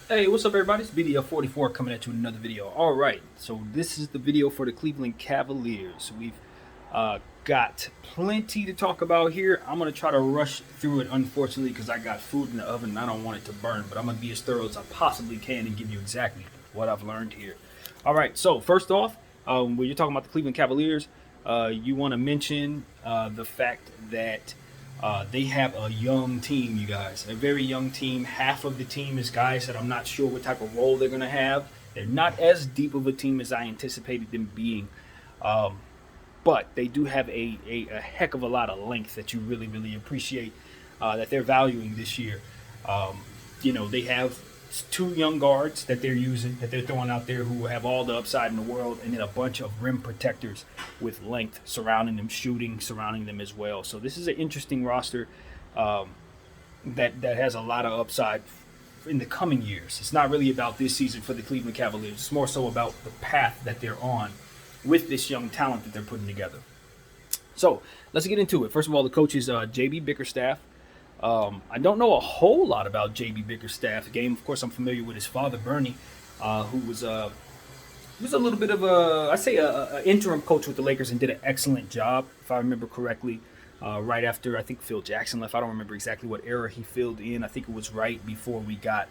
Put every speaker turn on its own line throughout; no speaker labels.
Hey, what's up, everybody? It's video 44 coming at you with another video. All right, so this is the video for the Cleveland Cavaliers. We've got plenty to talk about here. I'm going to try to rush through it, unfortunately, because I got food in the oven and I don't want it to burn. But I'm going to be as thorough as I possibly can and give you exactly what I've learned here. All right, so first off, when you're talking about the Cleveland Cavaliers, you want to mention the fact that they have a young team, you guys. A very young team. Half of the team is guys that I'm not sure what type of role they're going to have. They're not as deep of a team as I anticipated them being. But they do have a heck of a lot of length that you really, really appreciate that they're valuing this year. They have two young guards that they're using, that they're throwing out there who have all the upside in the world, and then a bunch of rim protectors with length surrounding them, shooting surrounding them as well. So this is an interesting roster that has a lot of upside in the coming years. It's not really about this season for the Cleveland Cavaliers. It's more so about the path that they're on with this young talent that they're putting together. So let's get into it. First of all, the coach is J.B. Bickerstaff. I don't know a whole lot about J.B. Bickerstaff. Game, of course, I'm familiar with his father, Bernie, who was a little bit of a interim coach with the Lakers and did an excellent job, if I remember correctly. Right after, I think, Phil Jackson left. I don't remember exactly what era he filled in. I think it was right before we got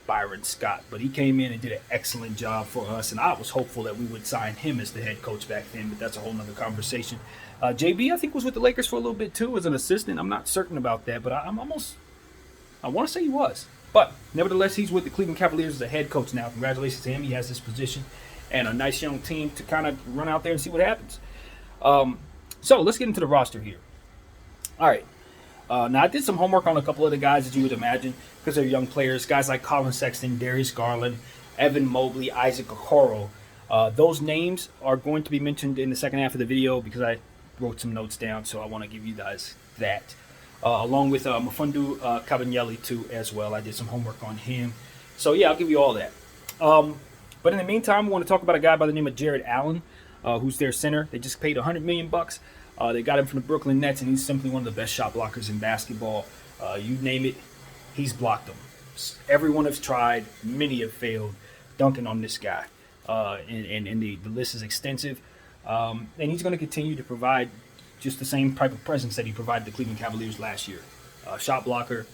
Byron Scott. But he came in and did an excellent job for us, and I was hopeful that we would sign him as the head coach back then, but that's a whole nother conversation. JB, I think, was with the Lakers for a little bit, too, as an assistant. I'm not certain about that, but I want to say he was. But nevertheless, he's with the Cleveland Cavaliers as a head coach now. Congratulations to him. He has this position and a nice young team to kind of run out there and see what happens. So let's get into the roster here. All right. Now, I did some homework on a couple of the guys, as you would imagine, because they're young players. Guys like Colin, Sexton, Darius Garland, Evan Mobley, Isaac Okoro. Those names are going to be mentioned in the second half of the video because I wrote some notes down, so I want to give you guys that. Along with Mfundu Kabanyele, too, as well. I did some homework on him. So, yeah, I'll give you all that. But in the meantime, we want to talk about a guy by the name of Jared Allen, who's their center. They just paid $100 million. They got him from the Brooklyn Nets, and he's simply one of the best shot blockers in basketball. You name it, he's blocked them. Everyone has tried, many have failed, dunking on this guy. And the list is extensive. And he's going to continue to provide just the same type of presence that he provided the Cleveland Cavaliers last year. Shot blocker,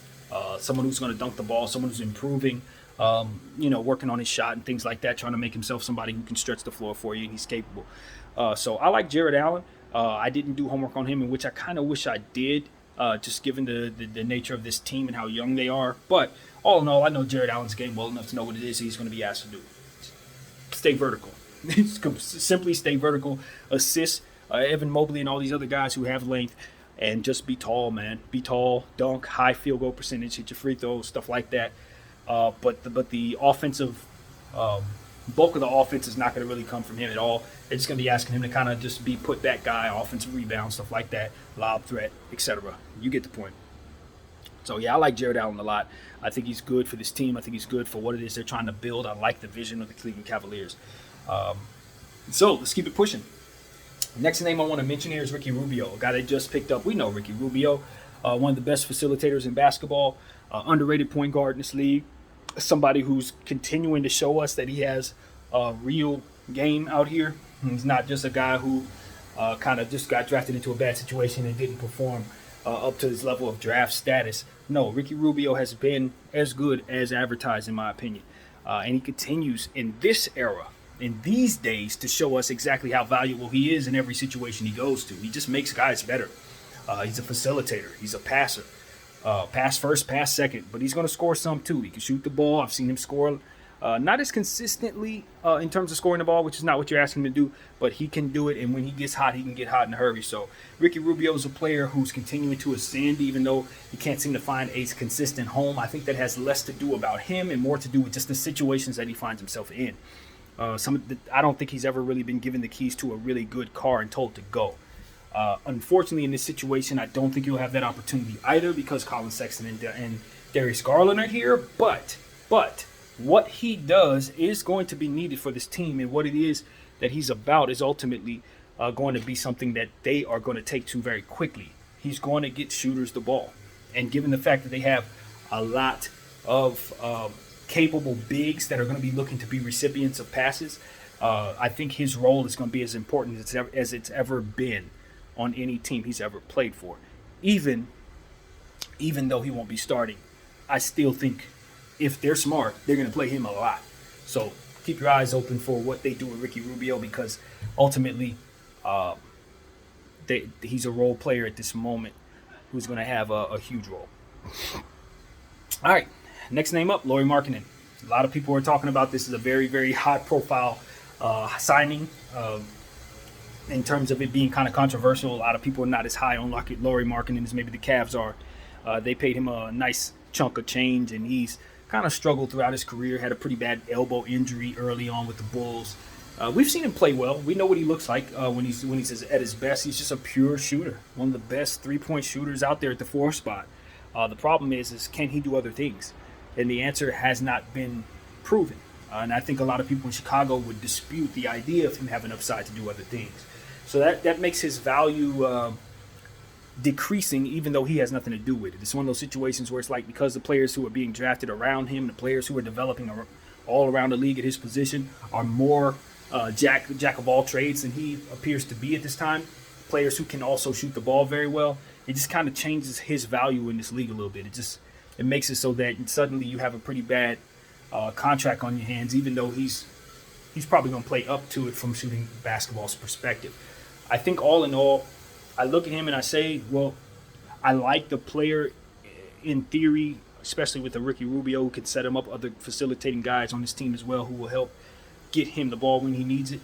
someone who's going to dunk the ball, someone who's improving, working on his shot and things like that, trying to make himself somebody who can stretch the floor for you, and he's capable. So I like Jared Allen. I didn't do homework on him, in which I kind of wish I did, just given the nature of this team and how young they are. But all in all, I know Jared Allen's game well enough to know what it is he's going to be asked to do. Stay vertical. Simply stay vertical. Assist Evan Mobley and all these other guys who have length, and just be tall, man. Be tall, dunk, high field goal percentage, hit your free throws, stuff like that. But the offensive bulk of the offense is not going to really come from him at all. They're just going to be asking him to kind of just be put back guy, offensive rebound, stuff like that, lob threat, etc. You get the point. So, yeah, I like Jared Allen a lot. I think he's good for this team. I think he's good for what it is they're trying to build. I like the vision of the Cleveland Cavaliers. So let's keep it pushing. Next name I want to mention here is Ricky Rubio, a guy they just picked up. We know Ricky Rubio, one of the best facilitators in basketball, underrated point guard in this league, somebody who's continuing to show us that he has a real game out here. He's not just a guy who kind of just got drafted into a bad situation and didn't perform up to his level of draft status. No, Ricky Rubio has been as good as advertised, in my opinion. And he continues in this era, in these days, to show us exactly how valuable he is in every situation he goes to. He just makes guys better. He's a facilitator. He's a passer. Pass first, pass second. But he's going to score some, too. He can shoot the ball. I've seen him score not as consistently in terms of scoring the ball, which is not what you're asking him to do, but he can do it, and when he gets hot, he can get hot in a hurry. So Ricky Rubio is a player who's continuing to ascend, even though he can't seem to find a consistent home. I think that has less to do about him and more to do with just the situations that he finds himself in. I don't think he's ever really been given the keys to a really good car and told to go. Unfortunately, in this situation, I don't think he'll have that opportunity either, because Colin, Sexton, and Darius Garland are here. But what he does is going to be needed for this team, and what it is that he's about is ultimately going to be something that they are going to take to very quickly. He's going to get shooters the ball. And given the fact that they have a lot of capable bigs that are going to be looking to be recipients of passes, I think his role is going to be as important as it's ever been on any team he's ever played for. Even though he won't be starting, I still think if they're smart, they're going to play him a lot. So keep your eyes open for what they do with Ricky Rubio, because ultimately he's a role player at this moment who's going to have a huge role. All right, next name up, Lauri Markenin. A lot of people are talking about this as a very, very high-profile signing. In terms of it being kind of controversial, a lot of people are not as high on Lauri Markenin as maybe the Cavs are. They paid him a nice chunk of change, and he's kind of struggled throughout his career. Had a pretty bad elbow injury early on with the Bulls. We've seen him play well. We know what he looks like when he's at his best. He's just a pure shooter, one of the best three-point shooters out there at the 4 spot. The problem is can he do other things? And the answer has not been proven. And I think a lot of people in Chicago would dispute the idea of him having upside to do other things. So that makes his value decreasing, even though he has nothing to do with it. It's one of those situations where it's like, because the players who are being drafted around him, the players who are developing all around the league at his position are more jack of all trades than he appears to be at this time. Players who can also shoot the ball very well. It just kind of changes his value in this league a little bit. It makes it so that suddenly you have a pretty bad contract on your hands, even though he's probably going to play up to it from shooting basketball's perspective. I think all in all, I look at him and I say, well, I like the player in theory, especially with the Ricky Rubio, who can set him up, other facilitating guys on his team as well who will help get him the ball when he needs it.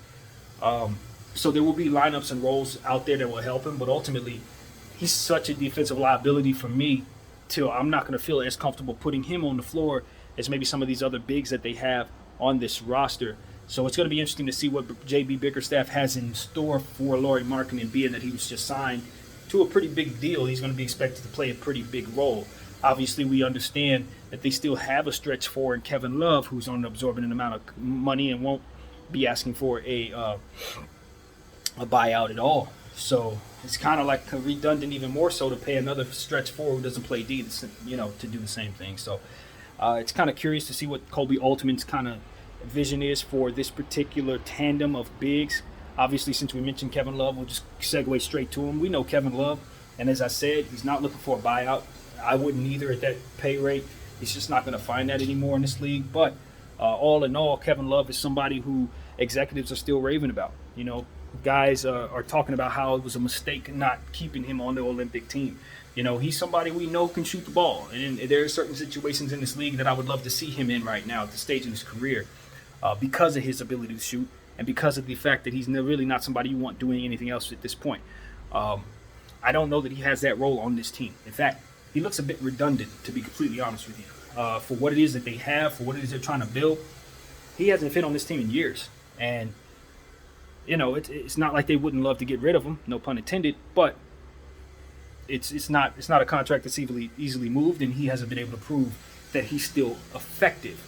So there will be lineups and roles out there that will help him, but ultimately he's such a defensive liability for me till I'm not going to feel as comfortable putting him on the floor as maybe some of these other bigs that they have on this roster. So it's going to be interesting to see what J.B. Bickerstaff has in store for Lauri Markenin, being that he was just signed to a pretty big deal. He's going to be expected to play a pretty big role. Obviously, we understand that they still have a stretch four in Kevin Love, who's on an absorbent amount of money and won't be asking for a buyout at all. So it's kind of like redundant, even more so, to pay another stretch four who doesn't play D, to do the same thing. So it's kind of curious to see what Kobe Altman's kind of vision is for this particular tandem of bigs. Obviously, since we mentioned Kevin Love, we'll just segue straight to him. We know Kevin Love, and as I said, he's not looking for a buyout. I wouldn't either at that pay rate. He's just not going to find that anymore in this league. But all in all, Kevin Love is somebody who executives are still raving about. Guys are talking about how it was a mistake not keeping him on the Olympic team. He's somebody we know can shoot the ball. And there are certain situations in this league that I would love to see him in right now at this stage in his career because of his ability to shoot and because of the fact that he's really not somebody you want doing anything else at this point. I don't know that he has that role on this team. In fact, he looks a bit redundant, to be completely honest with you. For what it is that they have, for what it is they're trying to build, he hasn't fit on this team in years. And, it's not like they wouldn't love to get rid of him, no pun intended, but it's not a contract that's easily moved, and he hasn't been able to prove that he's still effective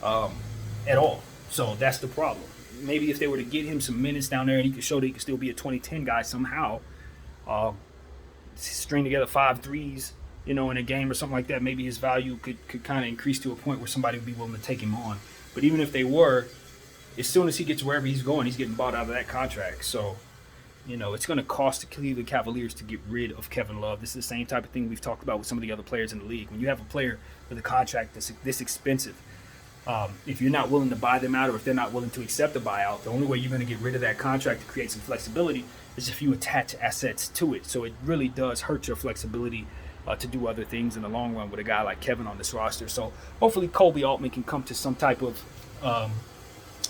at all. So that's the problem. Maybe if they were to get him some minutes down there and he could show that he could still be a 2010 guy somehow, string together 5 threes, in a game or something like that, maybe his value could kind of increase to a point where somebody would be willing to take him on. But even if they were, as soon as he gets wherever he's going, he's getting bought out of that contract. So, it's going to cost the Cleveland Cavaliers to get rid of Kevin Love. This is the same type of thing we've talked about with some of the other players in the league. When you have a player with a contract that's this expensive, if you're not willing to buy them out, or if they're not willing to accept a buyout, the only way you're going to get rid of that contract to create some flexibility is if you attach assets to it. So it really does hurt your flexibility to do other things in the long run with a guy like Kevin on this roster. So hopefully Kobe Altman can come to some type of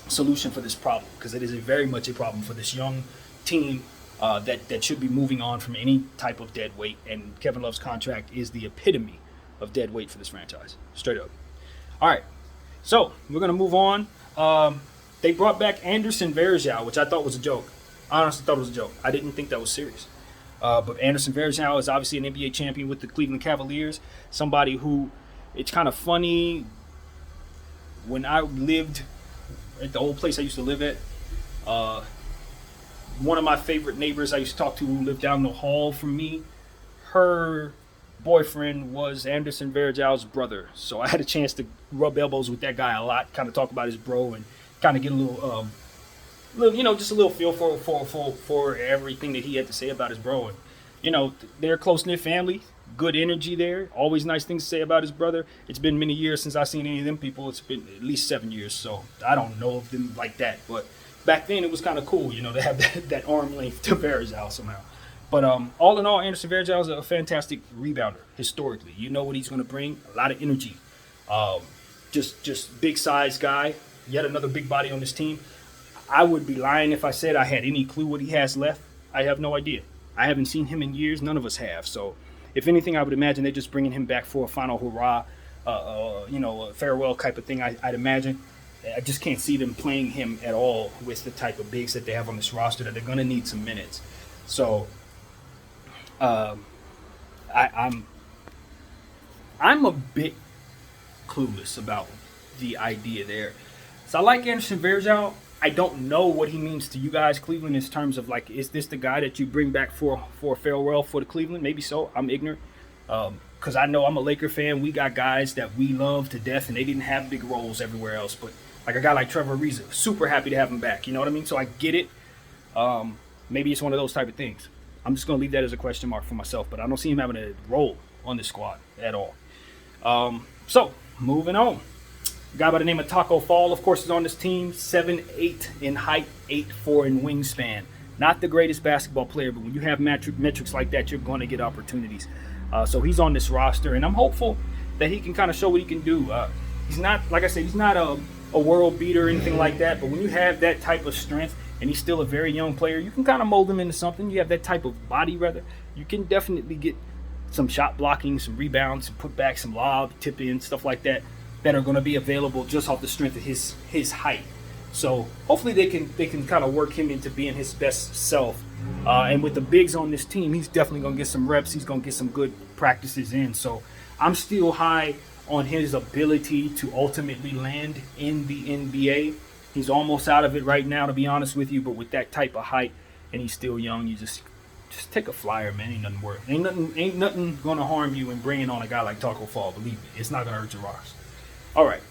solution for this problem, because it is very much a problem for this young team that should be moving on from any type of dead weight. And Kevin Love's contract is the epitome of dead weight for this franchise, straight up. All right, so we're going to move on. They brought back Anderson Varejao, which I thought was a joke. I honestly thought it was a joke. I didn't think that was serious. But Anderson Varejao is obviously an NBA champion with the Cleveland Cavaliers, somebody who, it's kind of funny, when I lived at the old place I used to live at, one of my favorite neighbors I used to talk to, who lived down the hall from me, her boyfriend was Anderson Varejão's brother, so I had a chance to rub elbows with that guy a lot, kind of talk about his bro, and kind of get a little, just a little feel for everything that he had to say about his bro. And they're a close knit family, good energy there, always nice things to say about his brother. It's been many years since I've seen any of them people. It's been at least 7 years, so I don't know of them like that. But back then it was kind of cool, to have that arm length to Varejão somehow. But all in all, Anderson Varejão is a fantastic rebounder historically. You know what he's going to bring, a lot of energy. Just big size guy, yet another big body on this team. I would be lying if I said I had any clue what he has left. I have no idea. I haven't seen him in years. None of us have. So, if anything, I would imagine they're just bringing him back for a final hurrah, a farewell type of thing. I'd imagine. I just can't see them playing him at all with the type of bigs that they have on this roster that they're going to need some minutes. So, I'm a bit clueless about the idea there. So I like Anderson Varejão. I don't know what he means to you guys, Cleveland, in terms of is this the guy that you bring back for farewell for the Cleveland? Maybe so. I'm ignorant. Because I know I'm a Laker fan. We got guys that we love to death, and they didn't have big roles everywhere else. But like a guy like Trevor Ariza, super happy to have him back. You know what I mean? So I get it. Maybe it's one of those type of things. I'm just going to leave that as a question mark for myself. But I don't see him having a role on this squad at all. So moving on. A guy by the name of Taco Fall, of course, is on this team. 7'8" in height, 8'4" in wingspan. Not the greatest basketball player, but when you have metrics like that, you're going to get opportunities. So he's on this roster, and I'm hopeful that he can kind of show what he can do. He's not, like I said, he's not a world beater or anything like that, but when you have that type of strength and he's still a very young player, you can kind of mold him into something. You have that type of body, rather. You can definitely get some shot blocking, some rebounds, some putback, some lob, tip in, stuff like that are going to be available just off the strength of his height. So hopefully they can kind of work him into being his best self. And with the bigs on this team, he's definitely going to get some reps. He's going to get some good practices in. So I'm still high on his ability to ultimately land in the NBA. He's almost out of it right now, to be honest with you. But with that type of height, and he's still young, you just take a flyer, man. Ain't nothing going to harm you in bringing on a guy like Taco Fall. Believe me, it's not going to hurt your roster. All right,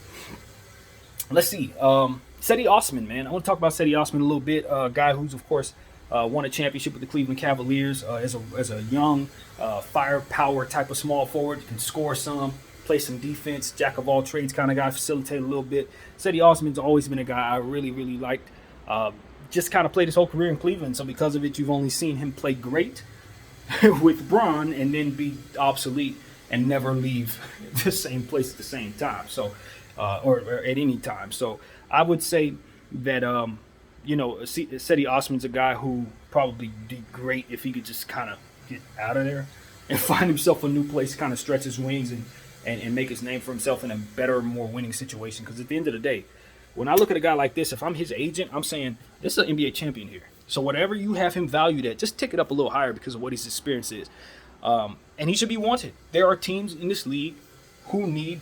let's see. Cedi Osman, man. I want to talk about Cedi Osman a little bit. A guy who's, of course, won a championship with the Cleveland Cavaliers as a young, firepower type of small forward. Can score some, play some defense, jack of all trades kind of guy, facilitate a little bit. Cedi Osman's always been a guy I really, really liked. Just kind of played his whole career in Cleveland, so because of it, you've only seen him play great with Bron and then be obsolete and never leave the same place at the same time. So, or at any time. So I would say that, Cedi Osman's a guy who probably did great if he could just kind of get out of there and find himself a new place, kind of stretch his wings and make his name for himself in a better, more winning situation. Because at the end of the day, when I look at a guy like this, if I'm his agent, I'm saying, this is an NBA champion here. So whatever you have him valued at, just tick it up a little higher because of what his experience is. And he should be wanted. There are teams in this league who need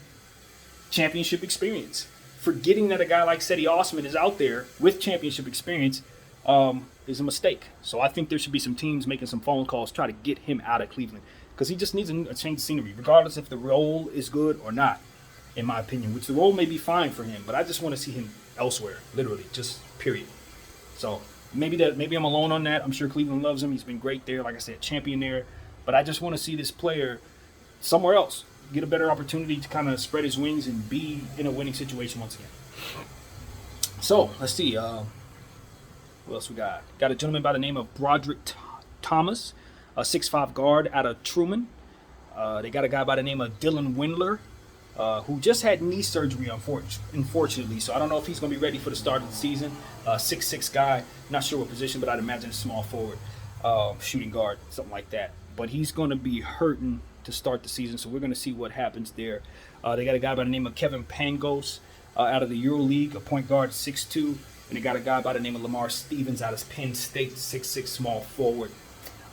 championship experience. Forgetting that a guy like Cedi Osman is out there with championship experience is a mistake. So I think there should be some teams making some phone calls, try to get him out of Cleveland. Because he just needs a change of scenery, regardless if the role is good or not, in my opinion. Which the role may be fine for him, but I just want to see him elsewhere, literally, just period. So maybe I'm alone on that. I'm sure Cleveland loves him. He's been great there, like I said, champion there. But I just want to see this player somewhere else get a better opportunity to kind of spread his wings and be in a winning situation once again. So let's see. What else we got? Got a gentleman by the name of Broderick Thomas, a 6'5" guard out of Truman. They got a guy by the name of Dylan Windler, who just had knee surgery, unfortunately. So I don't know if he's going to be ready for the start of the season. 6'6" guy, not sure what position, but I'd imagine a small forward, shooting guard, something like that. But he's going to be hurting to start the season, so we're going to see what happens there. They got a guy by the name of Kevin Pangos out of the EuroLeague, a point guard, 6'2", and they got a guy by the name of Lamar Stevens out of Penn State, 6'6", small forward.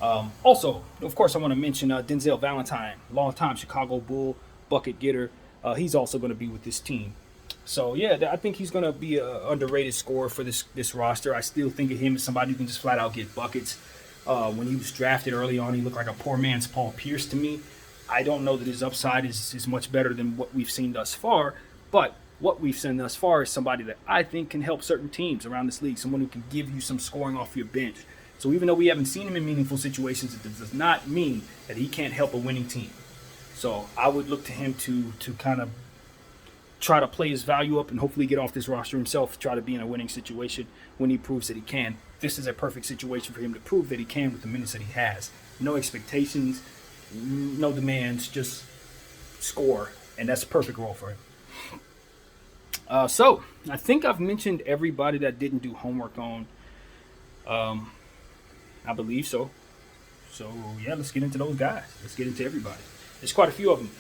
Also, of course, I want to mention Denzel Valentine, longtime Chicago Bull, bucket getter. He's also going to be with this team. So, yeah, I think he's going to be an underrated scorer for this roster. I still think of him as somebody who can just flat out get buckets. When he was drafted early on, he looked like a poor man's Paul Pierce to me. I don't know that his upside is much better than what we've seen thus far, but what we've seen thus far is somebody that I think can help certain teams around this league, someone who can give you some scoring off your bench. So even though we haven't seen him in meaningful situations, it does not mean that he can't help a winning team. So I would look to him to kind of try to play his value up and hopefully get off this roster himself, try to be in a winning situation when he proves that he can. This is a perfect situation for him to prove that he can with the minutes that he has. No expectations, no demands, just score, and that's a perfect role for him. So I think I've mentioned everybody that didn't do homework on. I believe so. So yeah, let's get into those guys. Let's get into everybody. There's quite a few of them.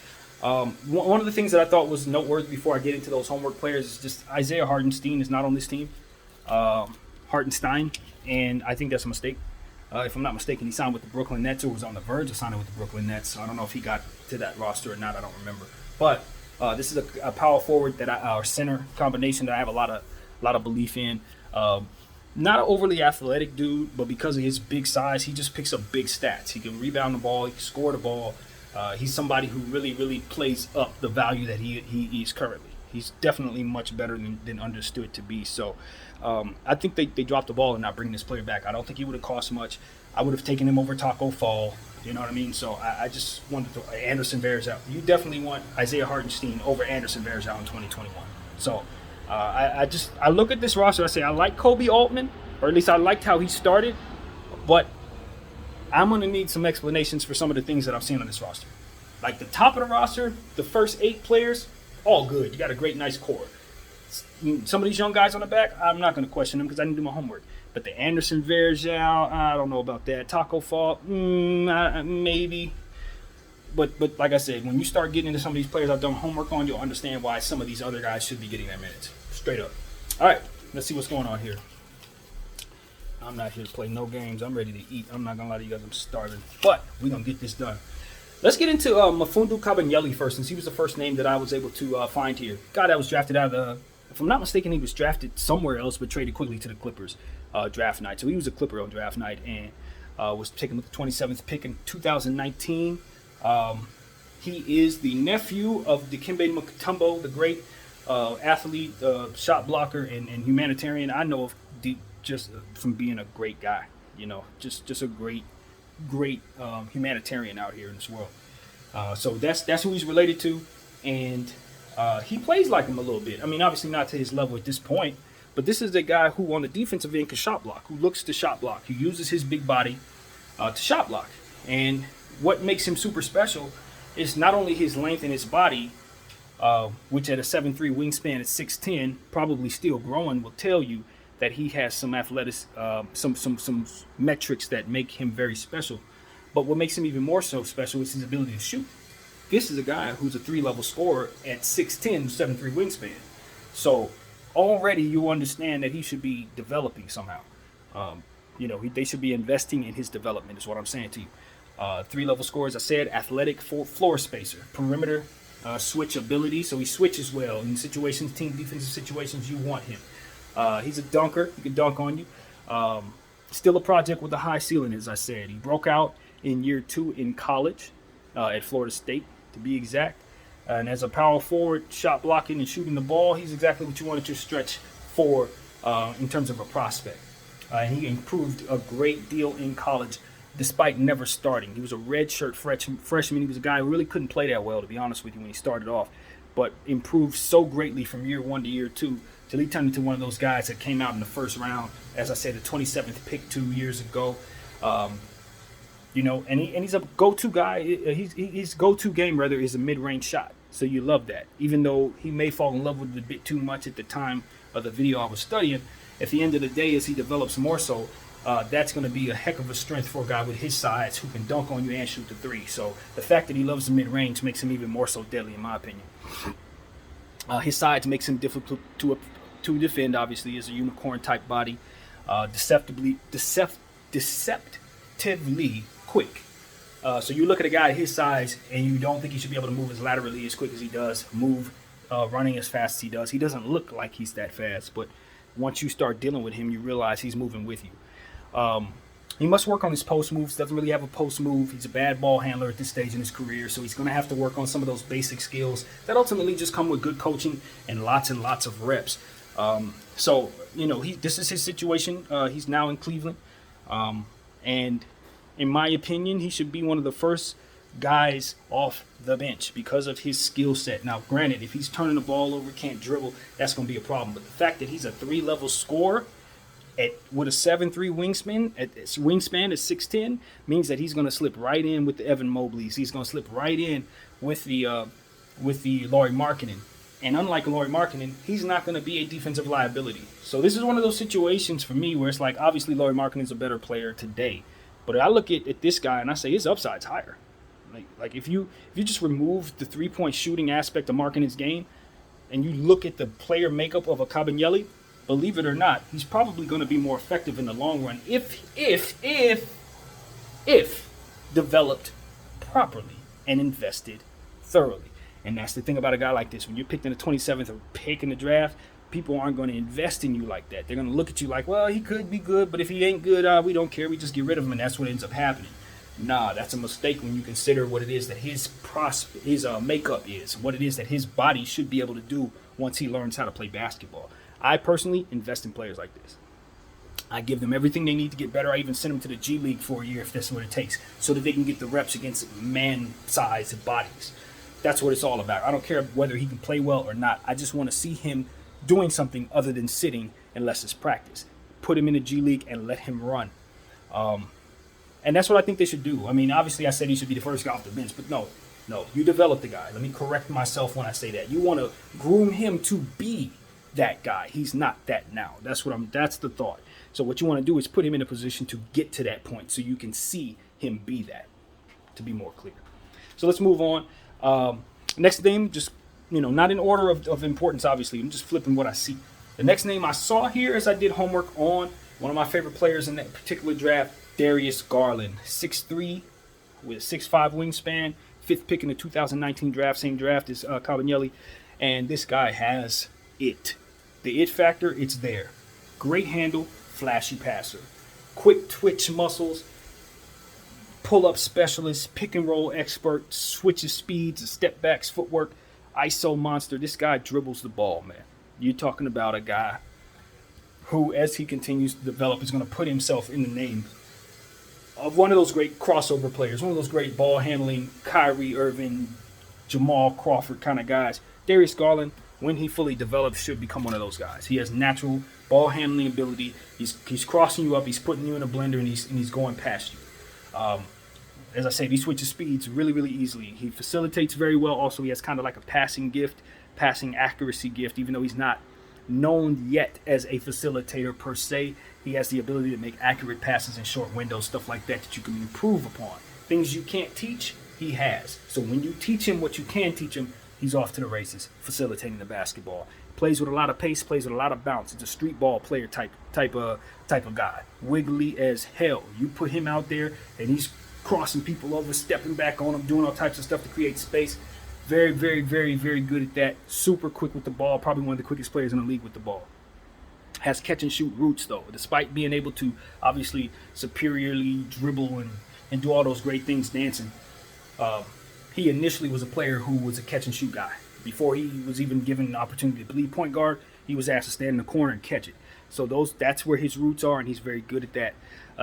One of the things that I thought was noteworthy before I get into those homework players is just Isaiah Hartenstein is not on this team. Hartenstein, and I think that's a mistake. If I'm not mistaken, he signed with the Brooklyn Nets or was on the verge of signing with the Brooklyn Nets. So I don't know if he got to that roster or not. I don't remember. But this is a power forward that our center combination that I have a lot of belief in. Not an overly athletic dude, but because of his big size, he just picks up big stats. He can rebound the ball. He can score the ball. He's somebody who really plays up the value that he is currently. He's definitely much better than understood to be. So I think they dropped the ball in not bringing this player back. I don't think he would have cost much. I would have taken him over Taco Fall. You know what I mean? So I just wanted to Anderson Varejao. You definitely want Isaiah Hartenstein over Anderson Varejao in 2021. So I look at this roster. I say I like Kobe Altman, or at least I liked how he started, but I'm going to need some explanations for some of the things that I've seen on this roster. Like the top of the roster, the first 8 players, all good. You got a great, nice core. Some of these young guys on the back, I'm not going to question them because I didn't do my homework. But the Anderson Varejao, I don't know about that. Taco Fall, maybe. But like I said, when you start getting into some of these players I've done homework on, you'll understand why some of these other guys should be getting their minutes. Straight up. All right, let's see what's going on here. I'm not here to play no games. I'm ready to eat. I'm not going to lie to you guys. I'm starving. But we're going to get this done. Let's get into Mfiondu Kabengele first, since he was the first name that I was able to find here. Guy that was drafted out of the, if I'm not mistaken, he was drafted somewhere else, but traded quickly to the Clippers draft night. So he was a Clipper on draft night and was taken with the 27th pick in 2019. He is the nephew of Dikembe Mutombo, the great athlete, shot blocker, and humanitarian. I know of just from being a great guy, you know, just a great humanitarian out here in this world. So that's who he's related to, and he plays like him a little bit. I mean, obviously not to his level at this point, but this is a guy who on the defensive end can shot block, who looks to shot block, who uses his big body to shot block. And what makes him super special is not only his length and his body, which at a 7'3" wingspan at 6'10", probably still growing, will tell you that he has some some metrics that make him very special. But what makes him even more so special is his ability to shoot. This is a guy who's a 3-level scorer at 6'10", 7'3" wingspan. So already you understand that he should be developing somehow. They should be investing in his development is what I'm saying to you. 3-level scorer, as I said, athletic, floor spacer, perimeter, switch ability. So he switches well in situations, team defensive situations. You want him. He's a dunker. He can dunk on you. Still a project with a high ceiling, as I said. He broke out in year 2 in college at Florida State, to be exact. And as a power forward, shot blocking and shooting the ball, he's exactly what you wanted to stretch for in terms of a prospect. And he improved a great deal in college despite never starting. He was a redshirt freshman. He was a guy who really couldn't play that well, to be honest with you, when he started off, but improved so greatly from year 1 to year 2 till he turned into one of those guys that came out in the first round, as I said, the 27th pick 2 years ago. And he's a go-to guy. His go-to game, rather, is a mid-range shot. So you love that. Even though he may fall in love with it a bit too much at the time of the video I was studying, at the end of the day, as he develops more so, that's going to be a heck of a strength for a guy with his size who can dunk on you and shoot the 3. So the fact that he loves the mid-range makes him even more so deadly, in my opinion. His size makes him difficult to defend, obviously, as a unicorn-type body. Deceptively quick. So you look at a guy his size, and you don't think he should be able to move as laterally as quick as he does, running as fast as he does. He doesn't look like he's that fast, but once you start dealing with him, you realize he's moving with you. He must work on his post moves. Doesn't really have a post move. He's a bad ball handler at this stage in his career, so he's going to have to work on some of those basic skills that ultimately just come with good coaching and lots of reps. So, this is his situation. He's now in Cleveland. And in my opinion, he should be one of the first guys off the bench because of his skill set. Now, granted, if he's turning the ball over, can't dribble, that's going to be a problem. But the fact that he's a 3-level scorer with a 7'3" wingspan at 6'10" means that he's going to slip right in with the Evan Mobleys. He's going to slip right in with the Lauri Markenin. And unlike Lauri Markenin, he's not going to be a defensive liability. So this is one of those situations for me where it's like, obviously Lauri Markenin is a better player today. But I look at this guy and I say his upside's higher. Like if you just remove the 3-point shooting aspect of Markkinen's game and you look at the player makeup of a Caballelli, believe it or not, he's probably going to be more effective in the long run if developed properly and invested thoroughly. And that's the thing about a guy like this. When you're picked in the 27th or pick in the draft, people aren't going to invest in you like that. They're going to look at you like, well, he could be good, but if he ain't good, we don't care. We just get rid of him, and that's what ends up happening. Nah, that's a mistake when you consider what it is that his makeup is, what it is that his body should be able to do once he learns how to play basketball. I personally invest in players like this. I give them everything they need to get better. I even send them to the G League for a year if that's what it takes, so that they can get the reps against man-sized bodies. That's what it's all about. I don't care whether he can play well or not. I just want to see him doing something other than sitting unless it's practice. Put him in the G League and let him run. And that's what I think they should do. I mean, obviously I said he should be the first guy off the bench, but no, you develop the guy. Let me correct myself when I say that. You want to groom him to be that guy. He's not that now. That's the thought. So what you want to do is put him in a position to get to that point so you can see him be that, to be more clear. So let's move on. Next name, just, not in order of importance, obviously. I'm just flipping what I see. The next name I saw here as I did homework on one of my favorite players in that particular draft, Darius Garland. 6'3", with a 6'5" wingspan. 5th pick in the 2019 draft, same draft as Caballelli. And this guy has it. The it factor, it's there. Great handle, flashy passer. Quick twitch muscles. Pull-up specialist, pick and roll expert, switches speeds, step backs, footwork, ISO monster. This guy dribbles the ball, man. You're talking about a guy who, as he continues to develop, is going to put himself in the name of one of those great crossover players, one of those great ball handling, Kyrie Irving, Jamal Crawford kind of guys. Darius Garland, when he fully develops, should become one of those guys. He has natural ball handling ability. He's crossing you up. He's putting you in a blender, and he's going past you. As I said, he switches speeds really, really easily. He facilitates very well. Also, he has kind of like a passing accuracy gift, even though he's not known yet as a facilitator per se. He has the ability to make accurate passes in short windows, stuff like that you can improve upon. Things you can't teach, he has. So when you teach him what you can teach him, he's off to the races, facilitating the basketball. Plays with a lot of pace, plays with a lot of bounce. It's a street ball player type of guy. Wiggly as hell. You put him out there, and he's crossing people over, stepping back on them, doing all types of stuff to create space. Very, very, very, very good at that. Super quick with the ball. Probably one of the quickest players in the league with the ball. Has catch and shoot roots, though. Despite being able to obviously superiorly dribble and do all those great things dancing, he initially was a player who was a catch and shoot guy. Before he was even given an opportunity to lead point guard, he was asked to stand in the corner and catch it. So that's where his roots are, and he's very good at that.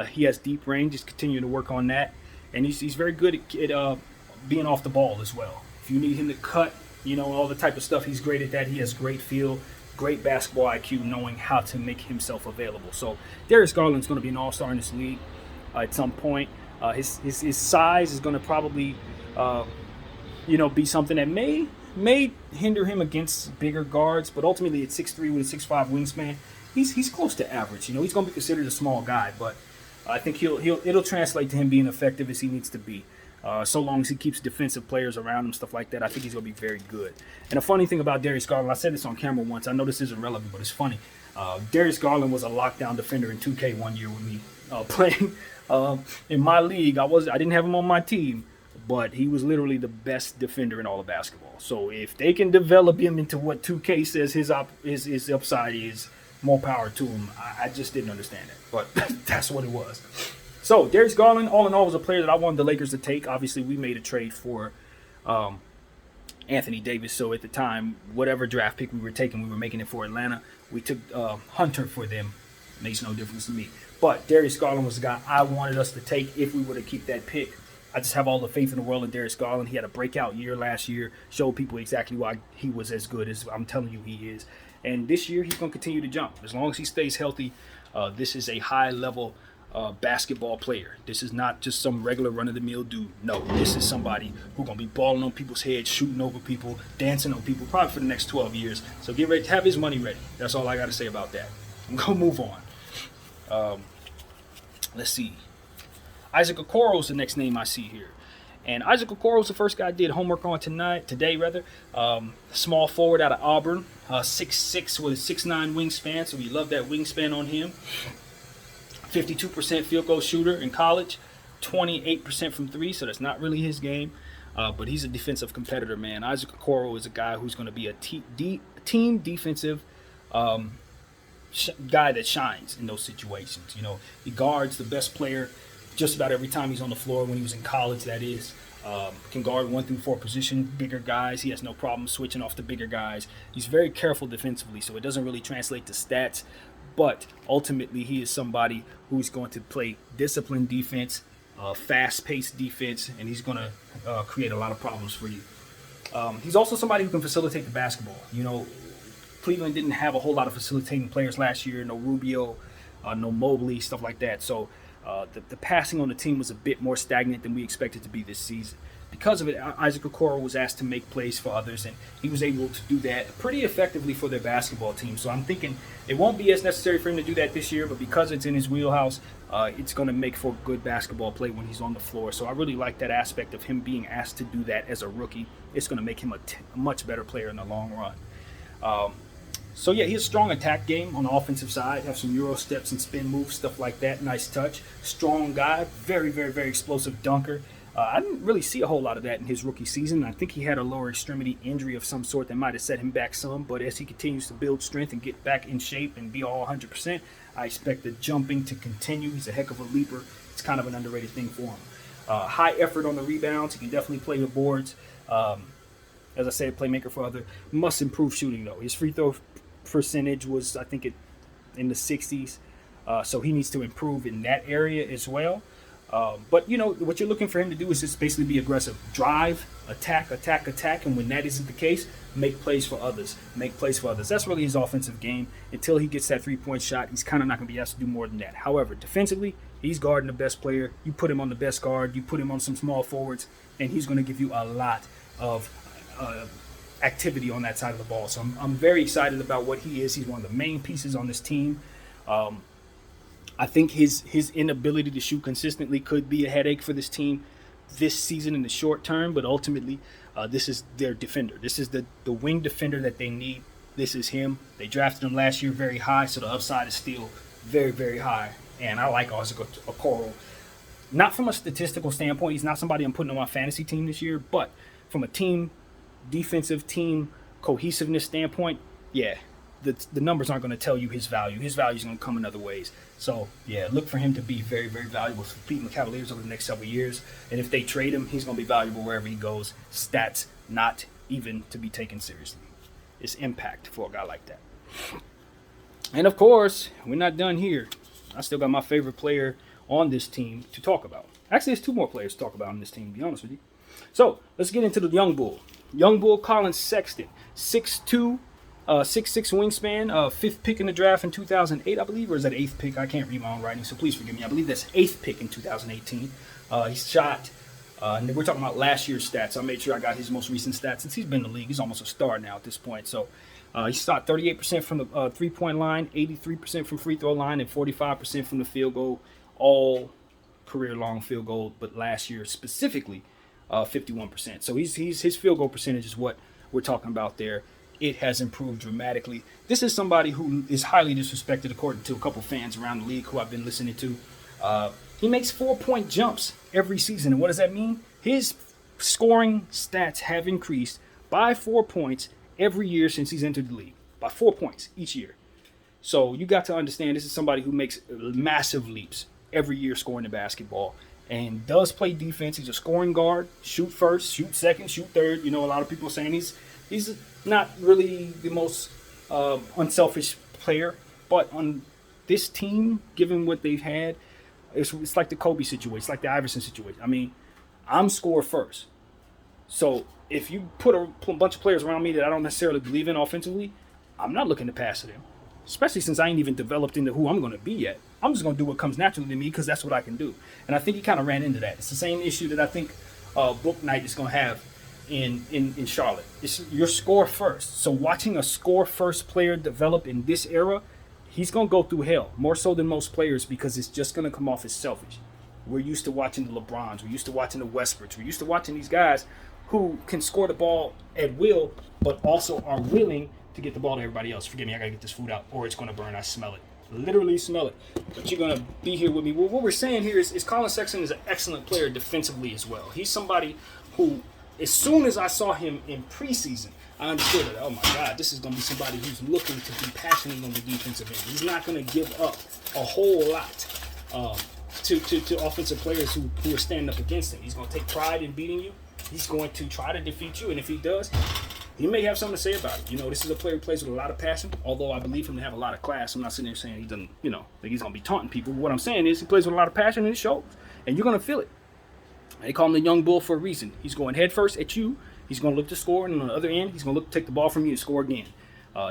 He has deep range. He's continuing to work on that. And he's very good at being off the ball as well. If you need him to cut, all the type of stuff, he's great at that. He has great feel, great basketball IQ, knowing how to make himself available. So Darius Garland's going to be an all-star in this league at some point. His size is going to probably, be something that may hinder him against bigger guards. But ultimately, at 6'3" with a 6'5" wingspan, he's close to average. He's going to be considered a small guy, but I think it'll translate to him being effective as he needs to be. So long as he keeps defensive players around him, stuff like that, I think he's going to be very good. And the funny thing about Darius Garland, I said this on camera once. I know this isn't relevant, but it's funny. Darius Garland was a lockdown defender in 2K one year with me playing in my league. I didn't have him on my team, but he was literally the best defender in all of basketball. So if they can develop him into what 2K says his upside is, more power to him. I just didn't understand it, but that's what it was. So Darius Garland, all in all, was a player that I wanted the Lakers to take. Obviously, we made a trade for Anthony Davis. So at the time, whatever draft pick we were taking, we were making it for Atlanta. We took Hunter for them. Makes no difference to me. But Darius Garland was the guy I wanted us to take if we were to keep that pick. I just have all the faith in the world in Darius Garland. He had a breakout year last year, showed people exactly why he was as good as I'm telling you he is. And this year, he's going to continue to jump. As long as he stays healthy, this is a high-level basketball player. This is not just some regular run-of-the-mill dude. No, this is somebody who's going to be balling on people's heads, shooting over people, dancing on people, probably for the next 12 years. So get ready, have his money ready. That's all I got to say about that. I'm going to move on. Let's see. Isaac Okoro is the next name I see here. And Isaac Okoro is the first guy I did homework on today. Small forward out of Auburn. 6'6" with a 6'9" wingspan, so we love that wingspan on him. 52% field goal shooter in college. 28% from three, so that's not really his game. But he's a defensive competitor, man. Isaac Okoro is a guy who's going to be a team defensive guy that shines in those situations. You know, he guards the best player just about every time he's on the floor. When he was in college, that is. Can guard 1 through 4 position, bigger guys. He has no problem switching off the bigger guys. He's very careful defensively, so it doesn't really translate to stats. But ultimately, he is somebody who's going to play disciplined defense, fast-paced defense, and he's going to create a lot of problems for you. He's also somebody who can facilitate the basketball. You know, Cleveland didn't have a whole lot of facilitating players last year. No Rubio, no Mobley, stuff like that. So the passing on the team was a bit more stagnant than we expected to be this season. Because of it, Isaac Okoro was asked to make plays for others, and he was able to do that pretty effectively for their basketball team. So I'm thinking it won't be as necessary for him to do that this year, but because it's in his wheelhouse, it's going to make for good basketball play when he's on the floor. So I really like that aspect of him being asked to do that as a rookie. It's going to make him a much better player in the long run. So yeah, he has a strong attack game on the offensive side. Have some Euro steps and spin moves, stuff like that. Nice touch. Strong guy. Very, very, very explosive dunker. I didn't really see a whole lot of that in his rookie season. I think he had a lower extremity injury of some sort that might have set him back some. But as he continues to build strength and get back in shape and be all 100%, I expect the jumping to continue. He's a heck of a leaper. It's kind of an underrated thing for him. High effort on the rebounds. He can definitely play the boards. As I said, playmaker for other. Must improve shooting, though. His free throw percentage was, I think, in the 60s. So he needs to improve in that area as well. But, you know, what you're looking for him to do is just basically be aggressive. Drive, attack. And when that isn't the case, make plays for others. That's really his offensive game. Until he gets that three-point shot, he's kind of not going to be asked to do more than that. However, defensively, he's guarding the best player. You put him on the best guard. You put him on some small forwards, and he's going to give you a lot of activity on that side of the ball. So I'm very excited about what he is. He's one of the main pieces on this team. I think his inability to shoot consistently could be a headache for this team this season in the short term, but ultimately this is their defender. This is the wing defender that they need. This is him. They drafted him last year very high, so the upside is still very, very high. And I like Isaac Okoro. Not from a statistical standpoint. He's not somebody I'm putting on my fantasy team this year, but from a defensive team cohesiveness standpoint, yeah, the numbers aren't going to tell you his value. His value is going to come in other ways. So, yeah, look for him to be very, very valuable for the Cleveland Cavaliers over the next several years. And if they trade him, he's going to be valuable wherever he goes. Stats not even to be taken seriously. It's impact for a guy like that. And, of course, we're not done here. I still got my favorite player on this team to talk about. Actually, there's 2 more players to talk about on this team, to be honest with you. So, let's get into the young bull. Young bull Colin Sexton, 6'2", 6'6" wingspan, 5th pick in the draft in 2008, I believe, or is that 8th pick? I can't read my own writing, so please forgive me. I believe that's 8th pick in 2018. He shot, and we're talking about last year's stats. I made sure I got his most recent stats. Since he's been in the league, he's almost a star now at this point. So he shot 38% from the three-point line, 83% from free throw line, and 45% from the field goal, all career-long field goal, but last year specifically, 51%. So his field goal percentage is what we're talking about there. It has improved dramatically. This is somebody who is highly disrespected according to a couple fans around the league who I've been listening to. He makes 4-point jumps every season. And what does that mean? His scoring stats have increased by 4 points every year since he's entered the league. By 4 points each year. So you got to understand this is somebody who makes massive leaps every year scoring the basketball and does play defense. He's a scoring guard, shoot first, shoot second, shoot third. You know, a lot of people saying he's not really the most unselfish player, but on this team, given what they've had, it's like the Kobe situation. It's like the Iverson situation. I mean, I'm score first. So if you put a bunch of players around me that I don't necessarily believe in offensively, I'm not looking to pass to them, especially since I ain't even developed into who I'm going to be yet. I'm just going to do what comes naturally to me because that's what I can do. And I think he kind of ran into that. It's the same issue that I think Book Knight is going to have in Charlotte. It's your score first. So watching a score first player develop in this era, he's going to go through hell, more so than most players, because it's just going to come off as selfish. We're used to watching the LeBrons. We're used to watching the Westbrooks. We're used to watching these guys who can score the ball at will, but also are willing to get the ball to everybody else. Forgive me, I got to get this food out, or it's going to burn. I smell it. Literally smell it. But you're going to be here with me. Well, what we're saying here is Colin Sexton is an excellent player defensively as well. He's somebody who, as soon as I saw him in preseason, I understood that, oh my God, this is going to be somebody who's looking to be passionate on the defensive end. He's not going to give up a whole lot to offensive players who are standing up against him. He's going to take pride in beating you. He's going to try to defeat you, and if he does, he may have something to say about it. You know, this is a player who plays with a lot of passion, although I believe him to have a lot of class. I'm not sitting there saying he doesn't, you know, like he's going to be taunting people. What I'm saying is he plays with a lot of passion, and it shows, and you're going to feel it. They call him the young bull for a reason. He's going head first at you. He's going to look to score, and on the other end, he's going to look to take the ball from you and score again.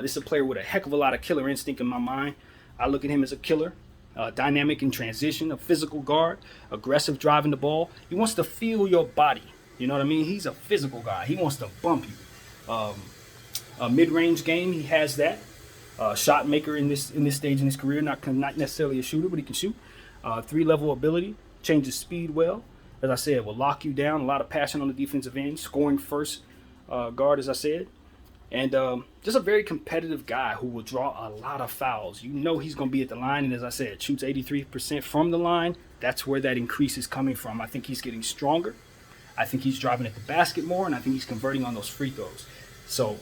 This is a player with a heck of a lot of killer instinct in my mind. I look at him as a killer. Dynamic in transition, a physical guard, aggressive driving the ball. He wants to feel your body. You know what I mean? He's a physical guy. He wants to bump you. A mid-range game, he has that. Shot maker in this stage in his career, not necessarily a shooter, but he can shoot. 3-level ability, changes speed well. As I said, will lock you down. A lot of passion on the defensive end, scoring first guard, as I said. And just a very competitive guy who will draw a lot of fouls. You know he's going to be at the line, and as I said, shoots 83% from the line. That's where that increase is coming from. I think he's getting stronger. I think he's driving at the basket more, and I think he's converting on those free throws. So,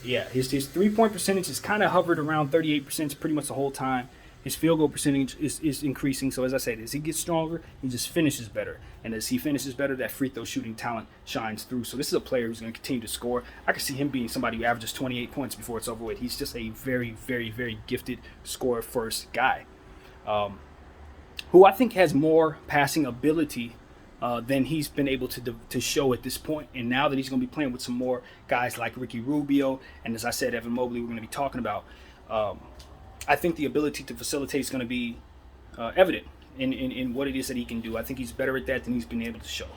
yeah, his three-point percentage has kind of hovered around 38% pretty much the whole time. His field goal percentage is increasing. So, as I said, as he gets stronger, he just finishes better. And as he finishes better, that free throw shooting talent shines through. So, this is a player who's going to continue to score. I can see him being somebody who averages 28 points before it's over with. He's just a very, very, very gifted scorer-first guy who I think has more passing ability than he's been able to show at this point. And now that he's going to be playing with some more guys like Ricky Rubio, and as I said, Evan Mobley, we're going to be talking about, I think the ability to facilitate is going to be evident in what it is that he can do. I think he's better at that than he's been able to show.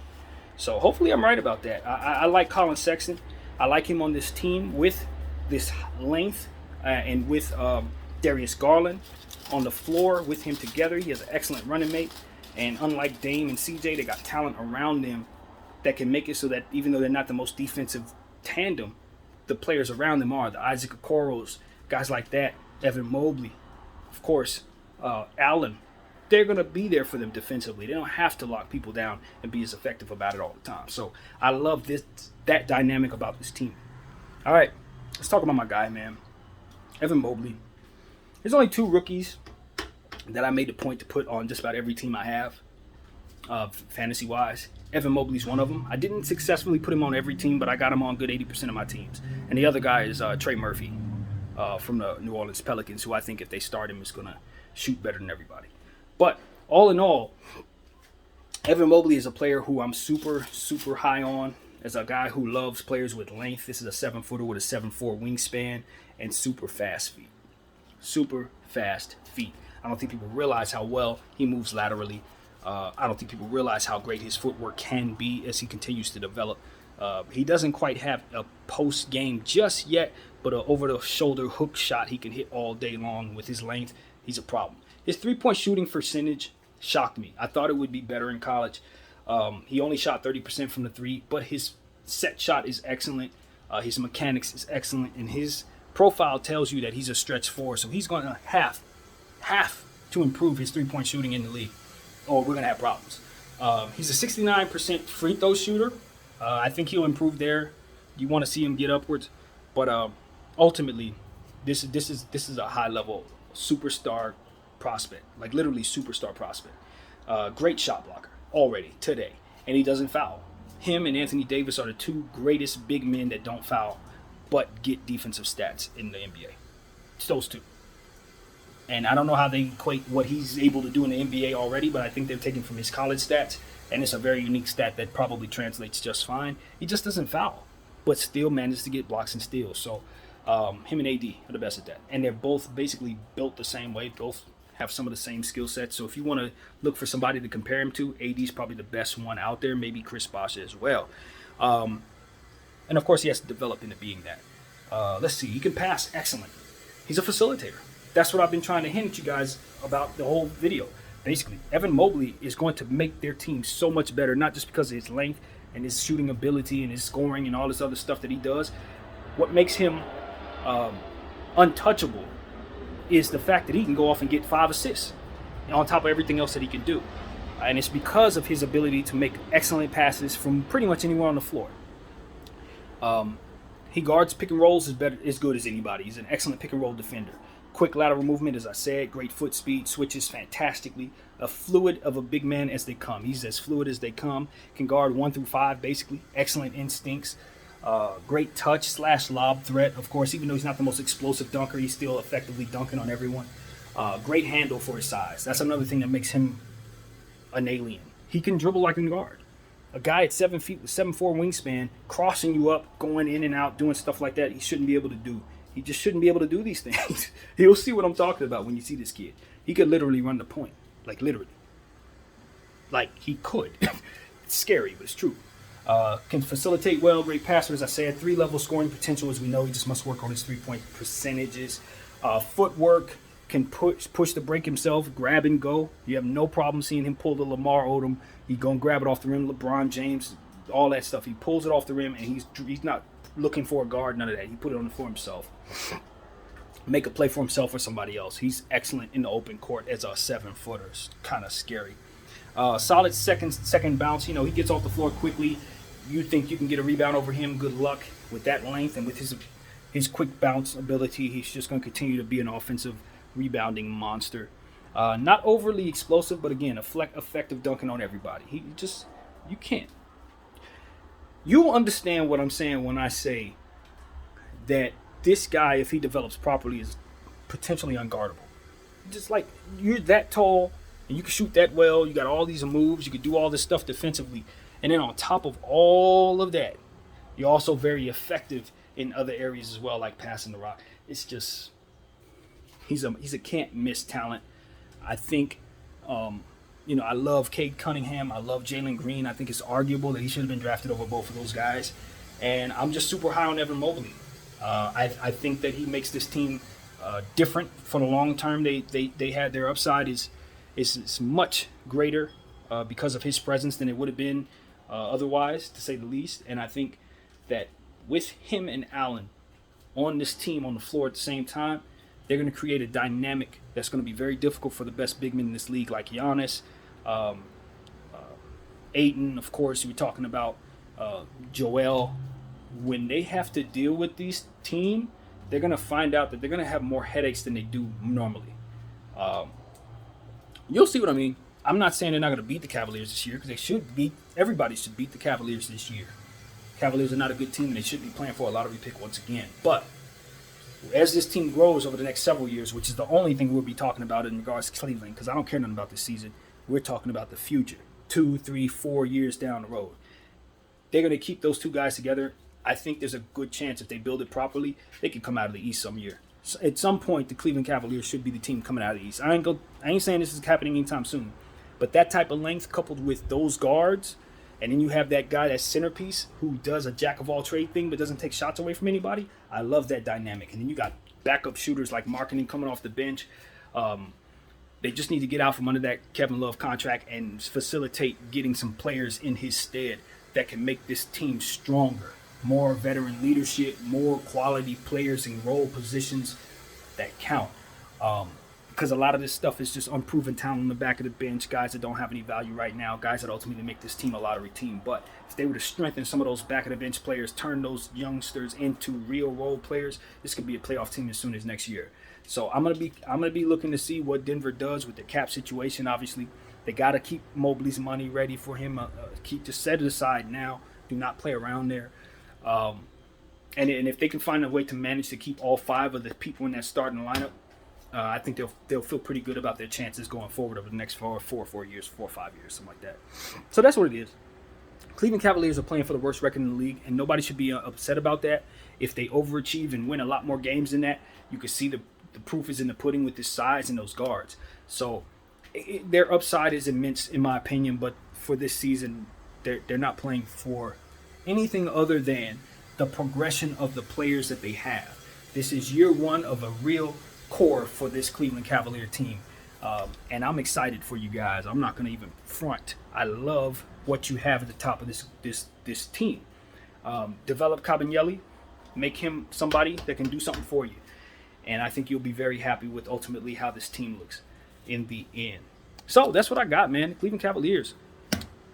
So hopefully I'm right about that. I like Colin Sexton. I like him on this team with this length and with Darius Garland on the floor with him together. He has an excellent running mate. And unlike Dame and CJ, they got talent around them that can make it so that even though they're not the most defensive tandem, the players around them are. The Isaac Okoros, guys like that, Evan Mobley, of course, Allen. They're going to be there for them defensively. They don't have to lock people down and be as effective about it all the time. So I love that dynamic about this team. All right, let's talk about my guy, man. Evan Mobley. There's only 2 rookies that I made the point to put on just about every team I have, fantasy-wise. Evan Mobley's one of them. I didn't successfully put him on every team, but I got him on good 80% of my teams. And the other guy is Trey Murphy from the New Orleans Pelicans, who I think if they start him is going to shoot better than everybody. But all in all, Evan Mobley is a player who I'm super, super high on as a guy who loves players with length. This is a 7-footer with a 7'4" wingspan and super fast feet. Super fast feet. I don't think people realize how well he moves laterally. I don't think people realize how great his footwork can be as he continues to develop. He doesn't quite have a post game just yet, but an over-the-shoulder hook shot he can hit all day long with his length. He's a problem. His three-point shooting percentage shocked me. I thought it would be better in college. He only shot 30% from the three, but his set shot is excellent. His mechanics is excellent, and his profile tells you that he's a stretch 4, so he's going to have to improve his three-point shooting in the league, or we're going to have problems. He's a 69% free throw shooter. I think he'll improve there. You want to see him get upwards, but ultimately, this is a high-level superstar prospect, like literally superstar prospect. Great shot blocker already today, and he doesn't foul. Him and Anthony Davis are the two greatest big men that don't foul but get defensive stats in the NBA. It's those two. And I don't know how they equate what he's able to do in the NBA already, but I think they're taken from his college stats, and it's a very unique stat that probably translates just fine. He just doesn't foul, but still manages to get blocks and steals. So him and AD are the best at that. And they're both basically built the same way. Both have some of the same skill sets. So if you want to look for somebody to compare him to, AD's probably the best one out there, maybe Chris Bosh as well. And of course, he has to develop into being that. Let's see, he can pass excellent. He's a facilitator. That's what I've been trying to hint at you guys about the whole video. Basically, Evan Mobley is going to make their team so much better, not just because of his length and his shooting ability and his scoring and all this other stuff that he does. What makes him untouchable is the fact that he can go off and get 5 assists on top of everything else that he can do. And it's because of his ability to make excellent passes from pretty much anywhere on the floor. He guards pick and rolls as good as anybody. He's an excellent pick and roll defender. Quick lateral movement, as I said, great foot speed, switches fantastically. A fluid of a big man as they come. He's as fluid as they come. Can guard 1 through 5, basically. Excellent instincts. Great touch / lob threat. Of course, even though he's not the most explosive dunker, he's still effectively dunking on everyone. Great handle for his size. That's another thing that makes him an alien. He can dribble like a guard. A guy at 7 feet with 7'4" wingspan, crossing you up, going in and out, doing stuff like that, he shouldn't be able to do. He just shouldn't be able to do these things. You'll see what I'm talking about when you see this kid. He could literally run the point. Like, literally. Like, he could. It's scary, but it's true. Can facilitate well, great passer, as I said. 3-level scoring potential, as we know. He just must work on his 3-point percentages. Footwork, can push the break himself, grab and go. You have no problem seeing him pull the Lamar Odom. He's going to grab it off the rim, LeBron James, all that stuff. He pulls it off the rim, and he's not looking for a guard, none of that. He put it on for himself. Make a play for himself or somebody else. He's excellent in the open court as a 7-footer. It's kind of scary. Solid second bounce. You know, he gets off the floor quickly. You think you can get a rebound over him. Good luck with that length and with his quick bounce ability. He's just going to continue to be an offensive rebounding monster. Not overly explosive, but again, effective dunking on everybody. You can't. You'll understand what I'm saying when I say that this guy, if he develops properly, is potentially unguardable. Just like, you're that tall and you can shoot that well. You got all these moves. You can do all this stuff defensively. And then on top of all of that, you're also very effective in other areas as well, like passing the rock. It's just, he's a can't miss talent. I think, I love Cade Cunningham. I love Jalen Green. I think it's arguable that he should have been drafted over both of those guys. And I'm just super high on Evan Mobley. I think that he makes this team different for the long term. They had their upside is much greater because of his presence than it would have been otherwise, to say the least. And I think that with him and Allen on this team on the floor at the same time, they're going to create a dynamic that's going to be very difficult for the best big men in this league, like Giannis, Ayton, of course. You were talking about Joel. When they have to deal with these team, they're going to find out that they're going to have more headaches than they do normally. You'll see what I mean. I'm not saying they're not going to beat the Cavaliers this year, because everybody should beat the Cavaliers this year. Cavaliers are not a good team, and they should be playing for a lottery pick once again. But as this team grows over the next several years, which is the only thing we'll be talking about in regards to Cleveland, because I don't care nothing about this season, we're talking about the future, 2, 3, 4 years down the road. They're going to keep those two guys together. I think there's a good chance if they build it properly, they can come out of the East some year. So at some point, the Cleveland Cavaliers should be the team coming out of the East. I ain't saying this is happening anytime soon, but that type of length coupled with those guards, and then you have that guy, that centerpiece, who does a jack-of-all-trade thing but doesn't take shots away from anybody. I love that dynamic. And then you got backup shooters like Markenin coming off the bench. They just need to get out from under that Kevin Love contract and facilitate getting some players in his stead that can make this team stronger. More veteran leadership, more quality players in role positions that count. Because a lot of this stuff is just unproven talent on the back of the bench, guys that don't have any value right now, guys that ultimately make this team a lottery team. But if they were to strengthen some of those back of the bench players, turn those youngsters into real role players, this could be a playoff team as soon as next year. So I'm gonna be looking to see what Denver does with the cap situation. Obviously, They got to keep Mobley's money ready for him. Just set it aside now. Do not play around there. And if they can find a way to manage to keep all 5 of the people in that starting lineup, I think they'll feel pretty good about their chances going forward over the next 4 or 5 years, something like that. So that's what it is. Cleveland Cavaliers are playing for the worst record in the league, and nobody should be upset about that. If they overachieve and win a lot more games than that, you can see the proof is in the pudding with this size and those guards. So their upside is immense, in my opinion, but for this season, they're not playing for anything other than the progression of the players that they have. This is year 1 of a real core for this Cleveland Cavalier team. And I'm excited for you guys. I'm not going to even front. I love what you have at the top of this team. Develop Cabinelli, make him somebody that can do something for you. And I think you'll be very happy with ultimately how this team looks in the end. So that's what I got, man. Cleveland Cavaliers.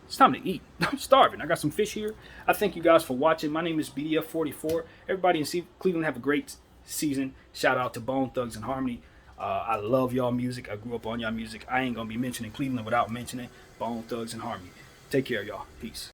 It's time to eat. I'm starving. I got some fish here. I thank you guys for watching. My name is BDF44. Everybody in Cleveland have a great season. Shout out to Bone Thugs and Harmony. I love y'all music. I grew up on y'all music. I ain't going to be mentioning Cleveland without mentioning Bone Thugs and Harmony. Take care, y'all. Peace.